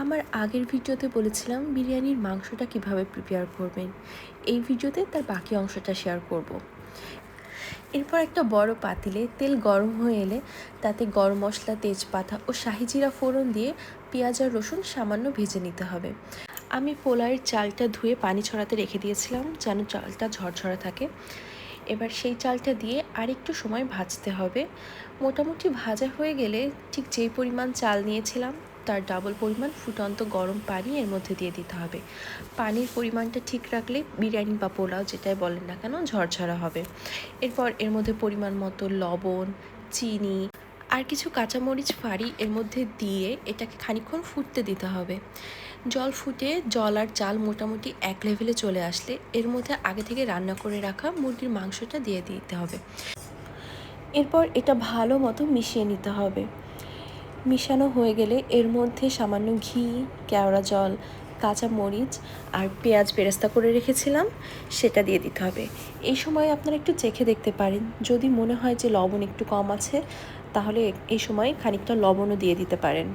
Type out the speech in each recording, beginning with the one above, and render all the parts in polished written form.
আমার আগের ভিডিওতে বলেছিলাম বিরিয়ানির মাংসটা কিভাবে প্রিপেয়ার করবেন। এই ভিডিওতে তার বাকি অংশটা শেয়ার করব। এরপর একটা বড় পাতিলে তেল গরম হয়ে এলে তাতে গরম মশলা, তেজপাতা ও শাহি জিরা ফোড়ন দিয়ে পেঁয়াজ আর রসুন সামান্য ভেজে নিতে হবে। আমি পোলাওয়ের চালটা ধুয়ে পানি ছড়াতে রেখে দিয়েছিলাম যেন চালটা ঝরঝরা থাকে। এবার সেই চালটা দিয়ে আরেকটু সময় ভাজতে হবে। মোটামুটি ভাজা হয়ে গেলে ঠিক যেই পরিমাণ চাল নিয়েছিলাম তার ডাবল পরিমাণ ফুটন্ত গরম পানি এর মধ্যে দিয়ে দিতে হবে। পানির পরিমাণটা ঠিক রাখলে বিরিয়ানি বা পোলাও যেটাই বলেন না কেন ঝরঝরা হবে। এরপর এর মধ্যে পরিমাণ মতো লবণ, চিনি আর কিছু কাঁচামরিচ ফাড়ি এর মধ্যে দিয়ে এটাকে খানিকক্ষণ ফুটতে দিতে হবে। জল আর চাল মোটামুটি এক লেভেলে চলে আসলে এর মধ্যে আগে থেকে রান্না করে রাখা মুরগির মাংসটা দিয়ে দিতে হবে। এরপর এটা ভালো মতো মিশিয়ে নিতে হবে। মিশানো হয়ে গেলে এর মধ্যে সামান্য ঘি, কেওড়া জল, কাঁচামরিচ আর পেঁয়াজ বেরেস্তা করে রেখেছিলাম সেটা দিয়ে দিতে হবে। এই সময় আপনারা একটু চেখে দেখতে পারেন, যদি মনে হয় যে লবণ একটু কম আছে তাহলে এই সময় খানিকটা লবণও দিয়ে দিতে পারেন।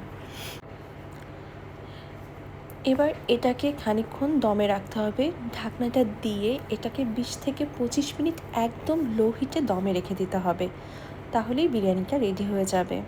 এবার এটাকে খানিকক্ষণ দমে রাখতে হবে। ঢাকনাটা দিয়ে এটাকে 20 থেকে 25 মিনিট একদম লো হিটে দমে রেখে দিতে হবে, তাহলেই বিরিয়ানিটা রেডি হয়ে যাবে।